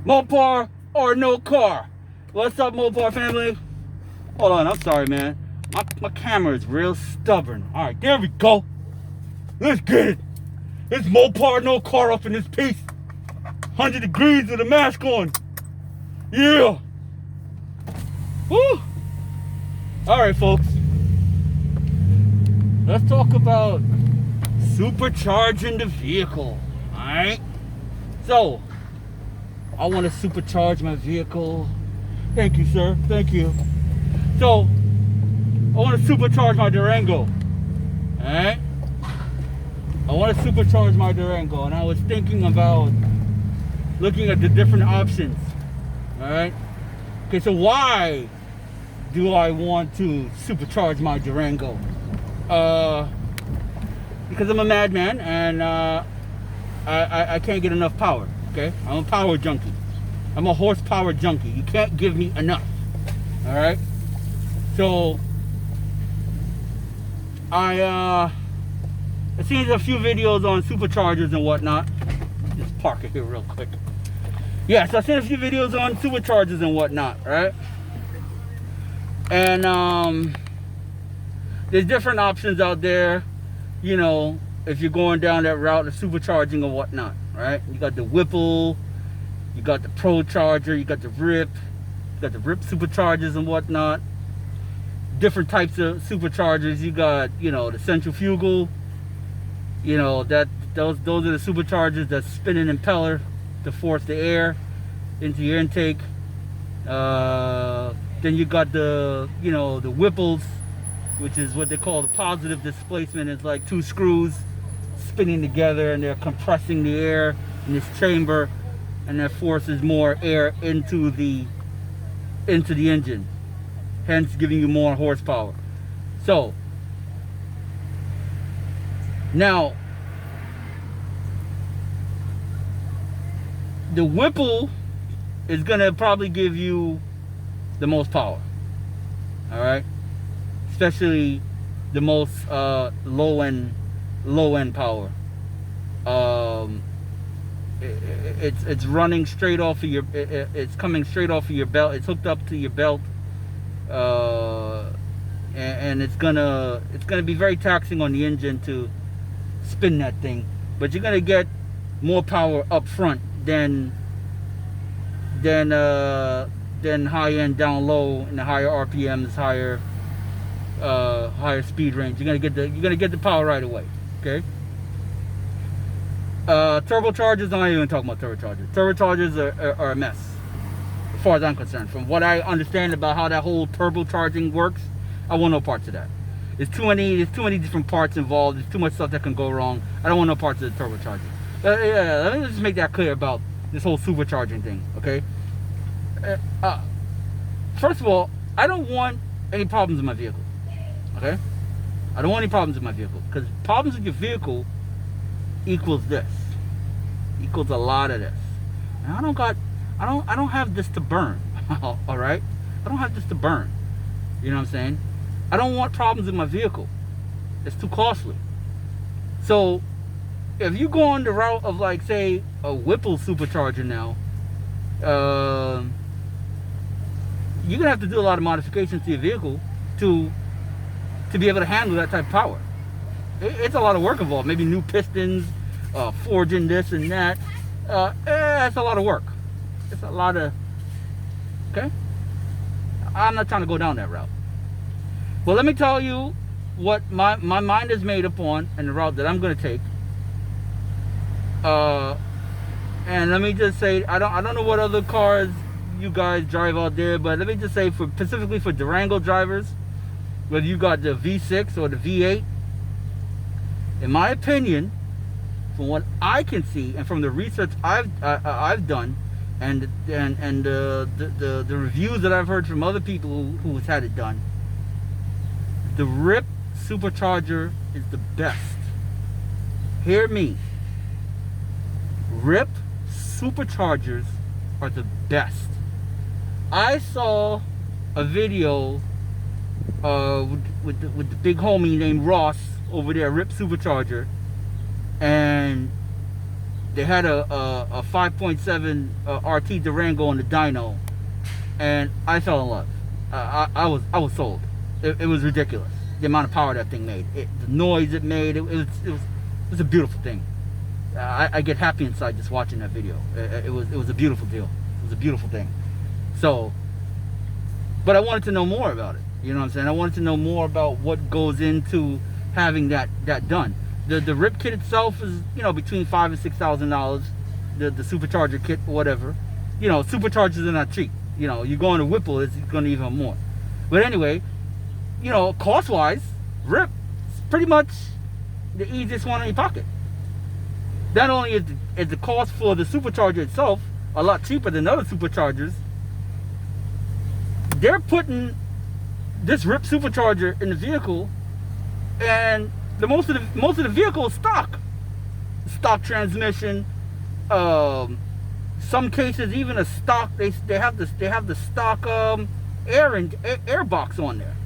MOPAR or no car. What's up, MOPAR family? Hold on, I'm sorry, man. My camera is real stubborn. All right, there we go. Let's get it. It's MOPAR, no car up in this piece. 100 degrees with a mask on. Yeah. Woo. All right, folks. Let's talk about supercharging the vehicle. All right. So, I want to supercharge my vehicle. Thank you, sir. Thank you. So, I want to supercharge my Durango. All right. I want to supercharge my Durango, and I was thinking about looking at the different options. All right. Okay, so why do I want to supercharge my Durango? Because I'm a madman, and I can't get enough power. Okay, I'm a power junkie. I'm a horsepower junkie. You can't give me enough. All right. So I've seen a few videos on superchargers and whatnot. Just park it here real quick. Yeah, so I've seen a few videos on superchargers and whatnot, right? And there's different options out there, you know, if you're going down that route of supercharging or whatnot, right? You got the Whipple, you got the Pro Charger, you got the RIPP, you got the RIPP Superchargers and whatnot. Different types of superchargers. You got, you know, the centrifugal, you know, those are the superchargers that spin an impeller to force the air into your intake. Then you got the, you know, the Whipples, which is what they call the positive displacement. It's like two screws spinning together, and they're compressing the air in this chamber, and that forces more air into the engine, hence giving you more horsepower. So now the Whipple is gonna probably give you the most power. All right, especially the most low end power. It's running straight off of your. It's coming straight off of your belt. It's hooked up to your belt, and it's gonna be very taxing on the engine to spin that thing. But you're gonna get more power up front than high end down low, and the higher RPMs, higher speed range. You're gonna get the power right away. Okay. Turbochargers, I'm not even talking about turbochargers. Turbochargers are a mess, as far as I'm concerned. From what I understand about how that whole turbocharging works, I want no parts of that. There's too many different parts involved. There's too much stuff that can go wrong. I don't want no parts of the turbocharger. Yeah, let me just make that clear about this whole supercharging thing, okay? First of all, I don't want any problems in my vehicle, okay? I don't want any problems in my vehicle, because problems with your vehicle equals this, equals a lot of this. And I don't have this to burn. All right, I don't have this to burn. You know what I'm saying? I don't want problems in my vehicle. It's too costly. So if you go on the route of, like, say, a Whipple supercharger now, you're gonna have to do a lot of modifications to your vehicle to be able to handle that type of power. It's a lot of work involved. Maybe new pistons, forging this and that. It's a lot of work. It's a lot of, okay? I'm not trying to go down that route. Well, let me tell you what my mind is made up on, and the route that I'm going to take. And let me just say, I don't know what other cars you guys drive out there, but let me just say, specifically for Durango drivers, whether you got the V6 or the V8, in my opinion, from what I can see and from the research I've done, and the reviews that I've heard from other people who's had it done, the RIPP Supercharger is the best. Hear me. RIPP Superchargers are the best. I saw a video with the big homie named Ross over there, RIPP Supercharger, and they had a 5.7 RT Durango on the dyno, and I fell in love. I was sold. It was ridiculous, the amount of power that thing made, the noise it made. It was a beautiful thing. I get happy inside just watching that video. It was a beautiful deal. It was a beautiful thing. So, but I wanted to know more about it. You know what I'm saying? I wanted to know more about what goes into having that done. The RIPP kit itself is, you know, between $5,000 and $6,000. The supercharger kit, whatever. You know, superchargers are not cheap. You know, you go into Whipple, it's going to even more. But anyway, you know, cost-wise, RIPP is pretty much the easiest one in your pocket. Not only is the cost for the supercharger itself a lot cheaper than other superchargers, they're putting this RIPP supercharger in the vehicle, and most of the vehicle is stock transmission. Some cases even a stock. They have the stock air box on there.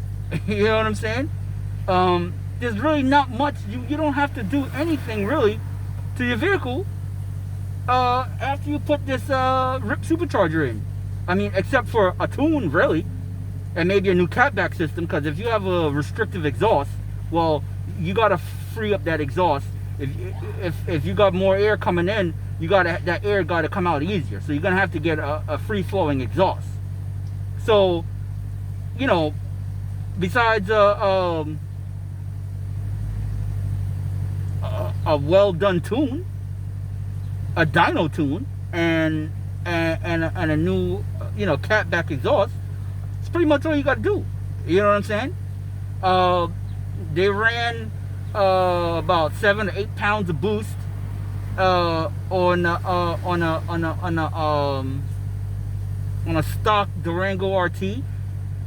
You know what I'm saying? There's really not much. You don't have to do anything really to your vehicle after you put this RIPP supercharger in. I mean, except for a tune, really, and maybe a new catback system. Because if you have a restrictive exhaust, well, you gotta free up that exhaust. If you got more air coming in, that air gotta come out easier. So you're gonna have to get a free flowing exhaust. So, you know, besides a well done tune, a dyno tune, and a new, you know, catback exhaust, it's pretty much all you got to do. You know what I'm saying? They ran about 7 to 8 pounds of boost on a stock Durango RT,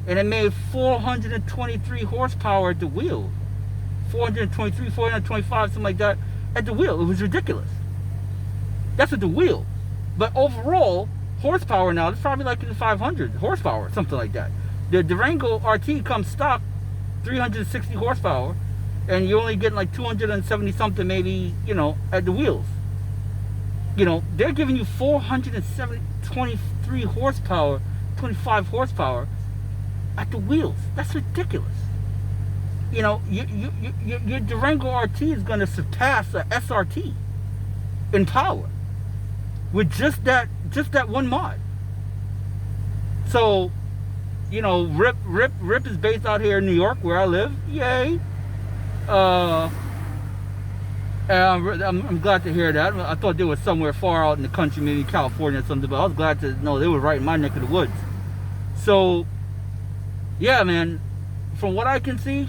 and it made 423 horsepower at the wheel. 423, 425, something like that at the wheel. It was ridiculous. That's at the wheel. But overall, horsepower now, it's probably like in the 500 horsepower, something like that. The Durango RT comes stock 360 horsepower, and you're only getting like 270 something maybe, you know, at the wheels. You know, they're giving you 23 horsepower, 25 horsepower at the wheels. That's ridiculous. You know, your Durango RT is going to surpass a SRT in power with just that one mod. So, you know, RIPP is based out here in New York, where I live. Yay! I'm glad to hear that. I thought they were somewhere far out in the country, maybe California or something, but I was glad to know they were right in my neck of the woods. So, yeah, man, from what I can see,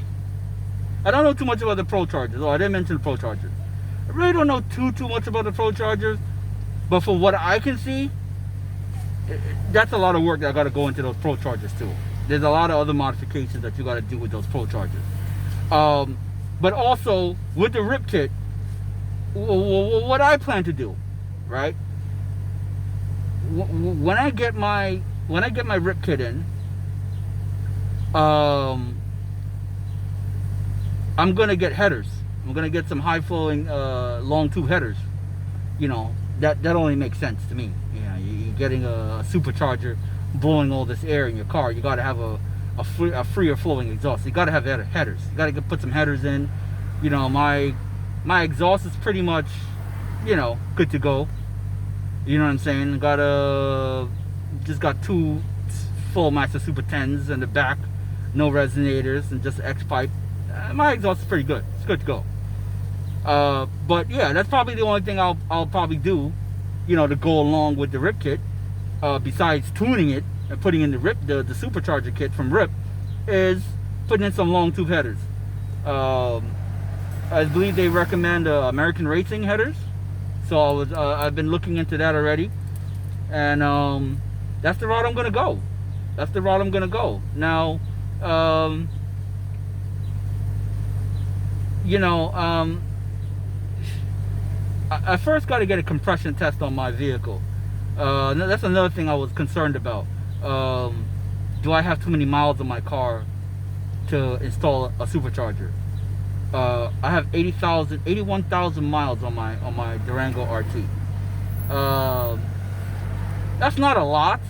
I don't know too much about the Pro Chargers. Oh, I didn't mention the Pro Chargers. I really don't know too much about the Pro Chargers, but from what I can see, that's a lot of work that I got to go into those Pro Chargers too. There's a lot of other modifications that you got to do with those Pro Chargers. But also with the RIPP kit, what I plan to do, right? When I get my RIPP kit in, I'm gonna get headers. I'm gonna get some high flowing long tube headers. You know, that only makes sense to me. You know, you're getting a supercharger blowing all this air in your car. You got to have a freer flowing exhaust. You got to have headers. You got to put some headers in. You know, my exhaust is pretty much, you know, good to go. You know what I'm saying? Just got 2 full Master Super 10s in the back, no resonators, and just X pipe. My exhaust is pretty good. It's good to go. But yeah, that's probably the only thing I'll probably do, you know, to go along with the RIPP kit, besides tuning it and putting in the supercharger kit from RIPP, is putting in some long tube headers. I believe they recommend American Racing headers, so I've been looking into that already, and that's the route I'm gonna go. That's the route I'm gonna go. Now, you know, I first got to get a compression test on my vehicle. That's another thing I was concerned about. Do I have too many miles on my car to install a supercharger? I have 81,000 miles on my Durango RT. That's not a lot,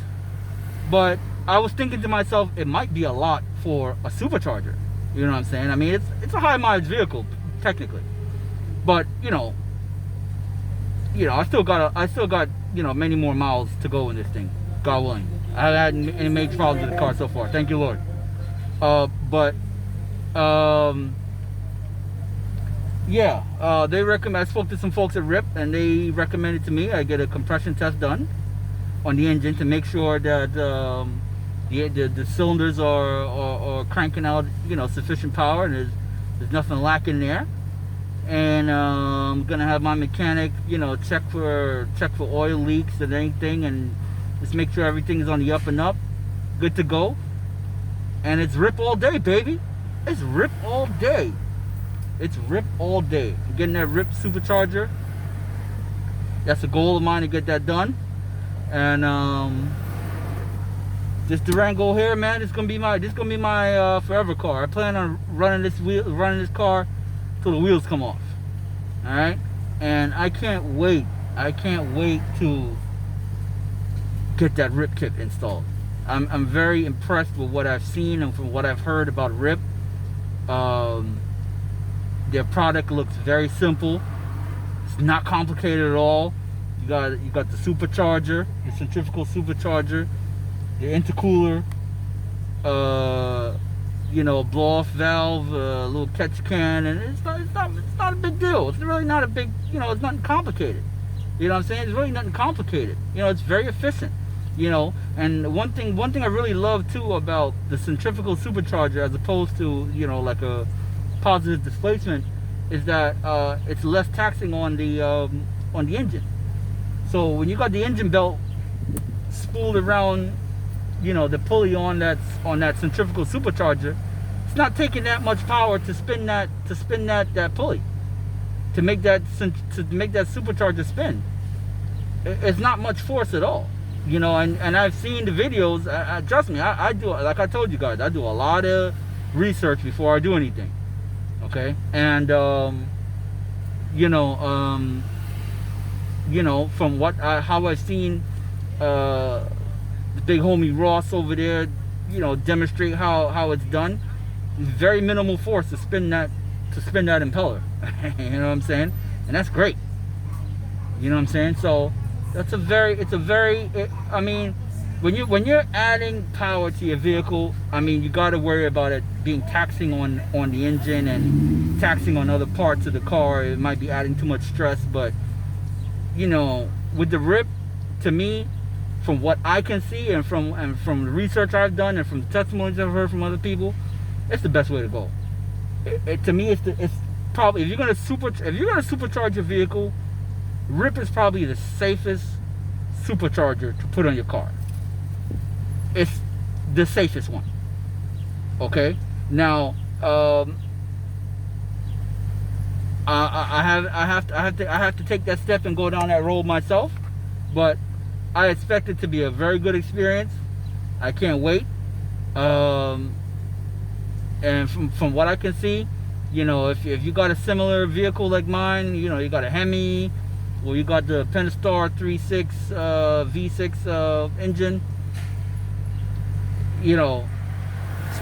but I was thinking to myself, it might be a lot for a supercharger. You know what I'm saying? I mean, it's a high mileage vehicle technically, but I still got many more miles to go in this thing. God willing, I haven't had any major problems with the car so far. Thank you, Lord. They recommend. I spoke to some folks at RIPP, and they recommended to me I get a compression test done on the engine to make sure that the cylinders are cranking out sufficient power, and there's nothing lacking there. And I'm gonna have my mechanic check for oil leaks and anything, and just make sure everything is on the up and up, good to go. And it's RIPP all day, baby. It's RIPP all day. It's RIPP all day. I'm getting that RIPP supercharger. That's a goal of mine to get that done. And this Durango here, man, this gonna be my forever car. I plan on running this car till the wheels come off. All right, and I can't wait to get that RIPP kit installed. I'm very impressed with what I've seen and from what I've heard about RIPP. Their product looks very simple. It's not complicated at all. You got the supercharger, the centrifugal supercharger, the intercooler, blow-off valve, a little catch can, and it's not a big deal. It's really not a big, it's nothing complicated. You know what I'm saying? It's really nothing complicated. It's very efficient. And one thing I really love too about the centrifugal supercharger, as opposed to like a positive displacement, is that it's less taxing on the engine. So when you got the engine belt spooled around the pulley on that centrifugal supercharger, it's not taking that much power to spin that pulley to make that supercharger spin. It's not much force at all. And I've seen the videos. Trust me, I do, like I told you guys, I do a lot of research before I do anything. Okay, and from how I've seen the big homie Ross over there, demonstrate how it's done. Very minimal force to spin that impeller. You know what I'm saying? And that's great. You know what I'm saying? So I mean, when you're adding power to your vehicle, I mean, you got to worry about it being taxing on the engine and taxing on other parts of the car. It might be adding too much stress, but with the RIPP, to me, from what I can see and from the research I've done and from the testimonies I've heard from other people, it's the best way to go. To me, it's probably, if you're gonna supercharge your vehicle, RIPP is probably the safest supercharger to put on your car. It's the safest one. Okay. Now, I have to take that step and go down that road myself, but I expect it to be a very good experience. I can't wait. And from what I can see, if you got a similar vehicle like mine, you got a Hemi, or you got the Pentastar 3.6 V6 engine,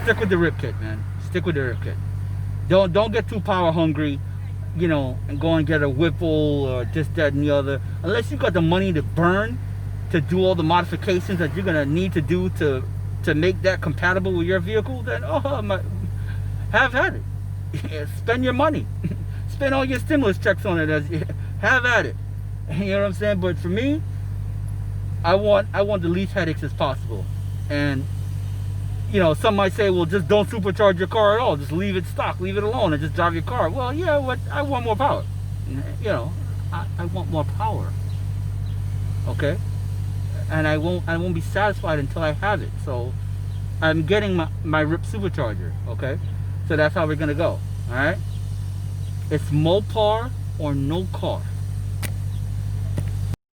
stick with the RIPP kit, man. Stick with the RIPP kit. Don't get too power hungry, and go and get a Whipple or this, that, and the other. Unless you got the money to burn to do all the modifications that you're gonna need to do to make that compatible with your vehicle, then have at it. Spend your money. Spend all your stimulus checks on it. Have at it. You know what I'm saying? But for me, I want the least headaches as possible. And some might say, well, just don't supercharge your car at all. Just leave it stock, leave it alone, and just drive your car. Well, yeah, I want more power. I want more power. Okay? And I won't be satisfied until I have it. So I'm getting my RIPP supercharger. Okay? So that's how we're gonna go. All right? It's MOPAR or no car.